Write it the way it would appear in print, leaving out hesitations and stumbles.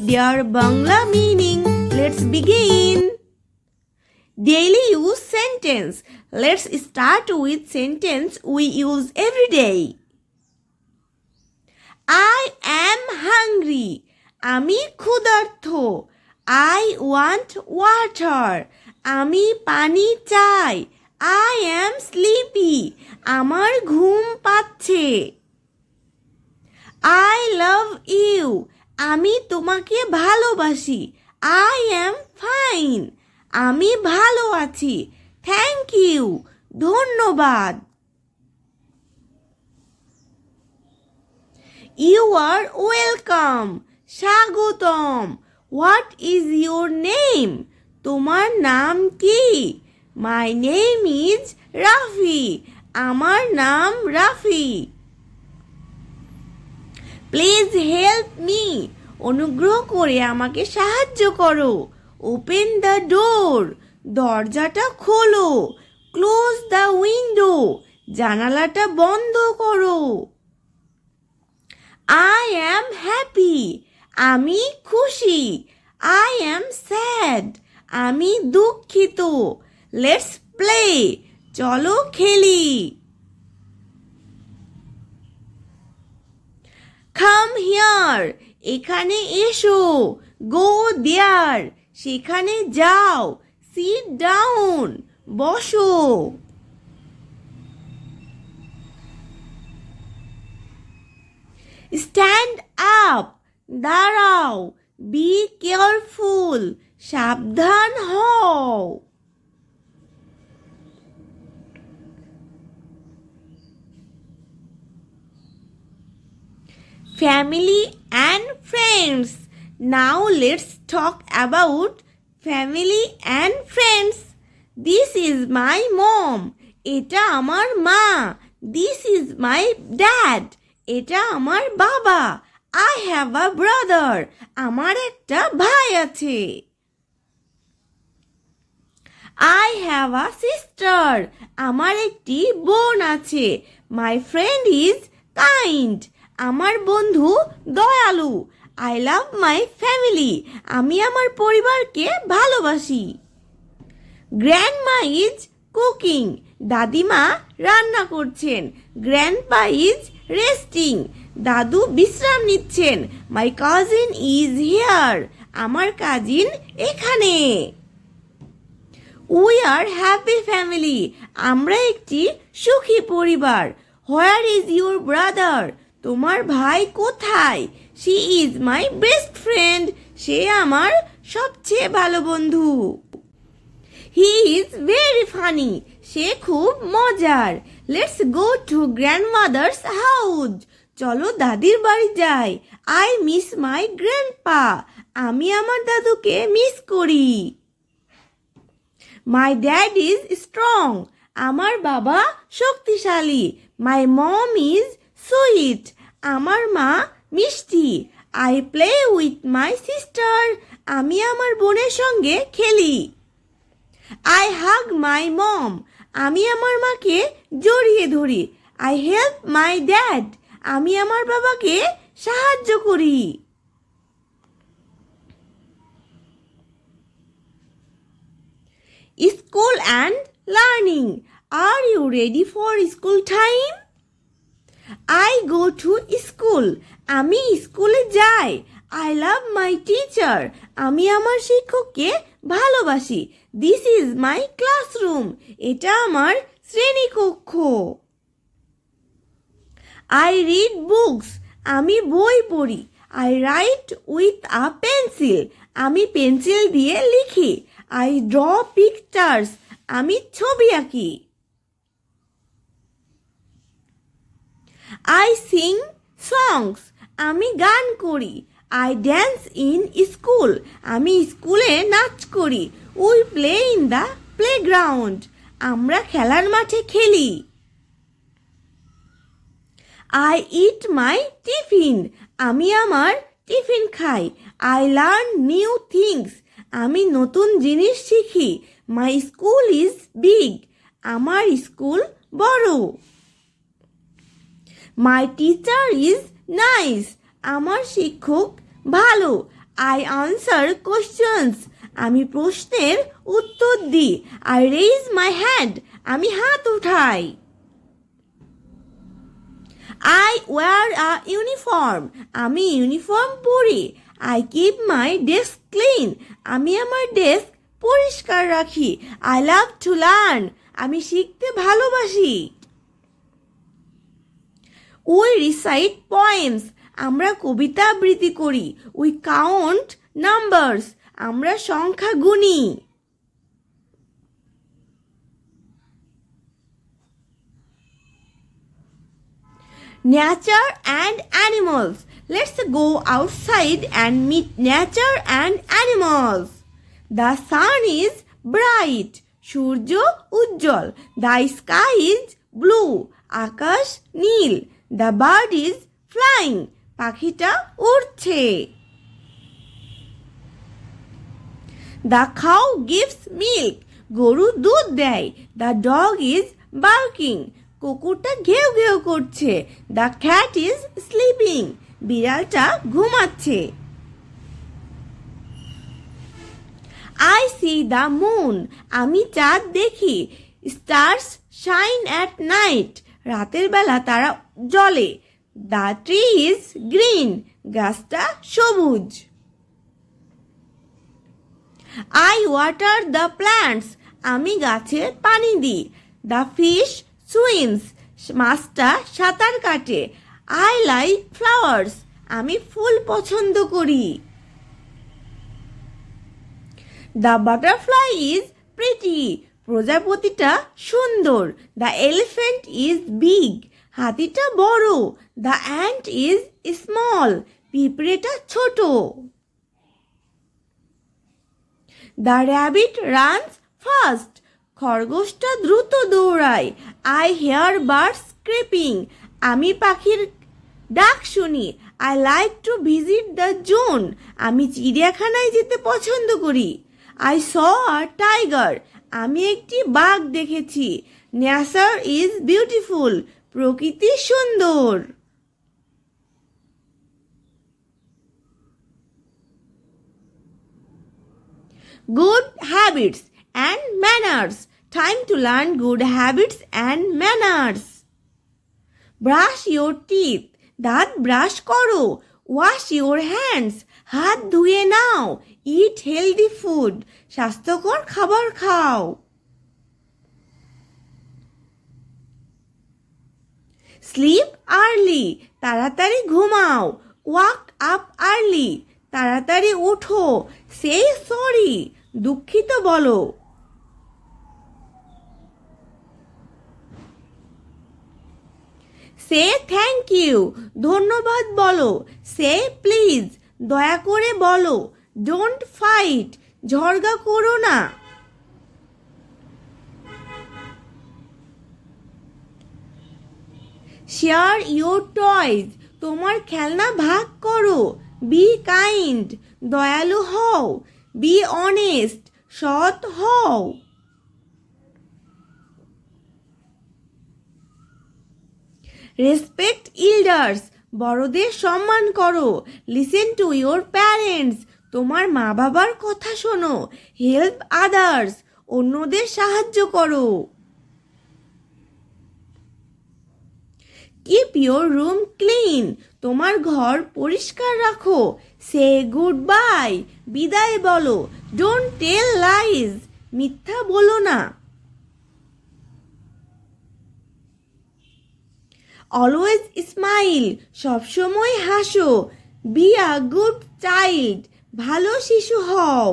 their Bangla meaning. Let's begin. Daily use sentence. Let's start with sentence we use every day. I am hungry. আমি ক্ষুধার্ত. I want water. আমি পানি চাই. I am sleepy. আমার ঘুম পাচ্ছে. I love you. আমি তোমাকে ভালোবাসি. I am fine. আমি ভালো আছি. Thank you. ধন্যবাদ. You are welcome. স্বাগতম. What is your name? তোমার নাম কি? My name is Rafi. আমার নাম রাফি. Please help me. অনুগ্রহ করে আমাকে সাহায্য করো. Open the door. দরজাটা খোলো. Close the window. জানালাটা বন্ধ করো. I am happy. আমি খুশি. I am sad. আমি দুঃখিত. Let's play. চলো খেলি. Come here. এখানে এসো. Go there. সেখানে যাও. Sit down. বসো. Stand up. দাঁড়াও. Be careful. সাবধান হও. Family and friends. Now let's talk about family and friends. This is my mom. এটা আমার মা. This is my dad. এটা আমার বাবা. I have a brother. আমার একটা ভাই আছে. I have a sister. আমার একটি বোন আছে. My friend is kind. আমার বন্ধু দয়ালু. I love my family. আমি আমার পরিবারকে ভালোবাসি. Grandma is cooking. দাদিমা রান্না করছেন. Grandpa is resting. দাদু বিশ্রাম নিচ্ছেন. My cousin is here. আমার কাজিন এখানে. We are happy family. আমরা একটি সুখী পরিবার. Where is your brother? তোমার ভাই কোথায়? She is my best friend. সে আমার সবচেয়ে ভালো বন্ধু. He is very funny. সে খুব মজার. Let's go to grandmother's house. চলো দাদির বাড়ি যাই. I miss my grandpa. আমি আমার দাদুকে মিস করি. My dad is strong. আমার বাবা শক্তিশালী. My mom is sweet. আমার মা মিষ্টি. I play with my sister. আমি আমার বোনের সঙ্গে খেলি. I hug my mom. আমি আমার মাকে জড়িয়ে ধরি. I help my dad. আমি আমার বাবাকে সাহায্য করি. School and learning. Are you ready for school time? I go to school. আমি স্কুলে যাই. I love my teacher. আমি আমার শিক্ষককে ভালোবাসি. This is my classroom. এটা আমার শ্রেণীকক্ষ. I read books. আমি বই পড়ি. I write with a pencil. আমি পেন্সিল দিয়ে লিখি. I draw pictures. আমি ছবি আঁকি. I sing songs. আমি গান করি. I dance in school. আমি স্কুলে নাচ করি. We play in the playground. আমরা খেলার মাঠে খেলি. I eat my tiffin. আমি আমার টিফিন খাই. I learn new things. আমি নতুন জিনিস শিখি. My school is big. আমার স্কুল বড়. My teacher is nice. আমার শিক্ষক ভালো. I answer questions. আমি প্রশ্নের উত্তর দিই। I raise my hand. আমি হাত উঠাই। I wear a uniform. আমি ইউনিফর্ম পরি। I keep my desk clean. আমি আমার ডেস্ক পরিষ্কার রাখি। I love to learn. আমি শিখতে ভালোবাসি। We recite poems. আমরা কবিতা আবৃত্তি করি। We count numbers. আমরা সংখ্যা গুনি। Nature and animals. Let's go outside and meet nature and animals. The sun is bright. Surya Ujjwal. The sky is blue. Akash Neil. The bird is flying. পাখিটা উড়ছে। The cow gives milk. গরু দুধ দেয়। The dog is barking. কুকুরটা ঘেউ ঘেউ করছে। The cat is sleeping. বিড়ালটা ঘুমাচ্ছে। I see the moon. আমি চাঁদ দেখি। Stars shine at night. রাতের বেলা তারা জ্বলে। The tree is green. গাছটা সবুজ। I water the plants. আমি গাছে পানি দিই। The fish swims. মাছটা সাঁতার কাটে। I like flowers. আমি ফুল পছন্দ করি। The butterfly is pretty. প্রজাপতিটা সুন্দর। The elephant is big. হাতিটা বড়। The ant is small. পিঁপড়েটা ছোট। The rabbit runs fast. খরগোশটা দ্রুত দৌড়ায়। I hear birds creeping. আমি পাখির ডাক শুনি। I like to visit the zoo. আমি চিড়িয়াখানায় যেতে পছন্দ করি। I saw a tiger. আমি একটি বাঘ দেখেছি। Nature is beautiful. প্রকৃতি সুন্দর। Good habits and manners. Time to learn good habits and manners. Brush your teeth. দাঁত ব্রাশ করো। Wash your hands. হাত ধুয়ে নাও। Eat healthy food. স্বাস্থ্যকর খাবার খাও। Sleep early. তাড়াতাড়ি ঘুমাও। Wake up early. তাড়াতাড়ি ওঠো। Say sorry. দুঃখিত বলো। Say thank you. ধন্যবাদ বলো। Say please. দয়া করে বলো। Don't fight. ঝগড়া করো না। Share your toys. তোমার খেলনা ভাগ করো। Be kind. দয়ালু হও। Be honest. সৎ হও। Respect elders. বড়দের সম্মান করো। Listen to your parents. তোমার মা বাবার কথা শোনো। Help others. অন্যদের সাহায্য করো। Keep your room clean. তোমার ঘর পরিষ্কার রাখো। Say goodbye. বিদায় বলো। Don't tell lies. মিথ্যা বলো না। Always smile. সবসময় হাসো। Be a good child. ভালো শিশু হও।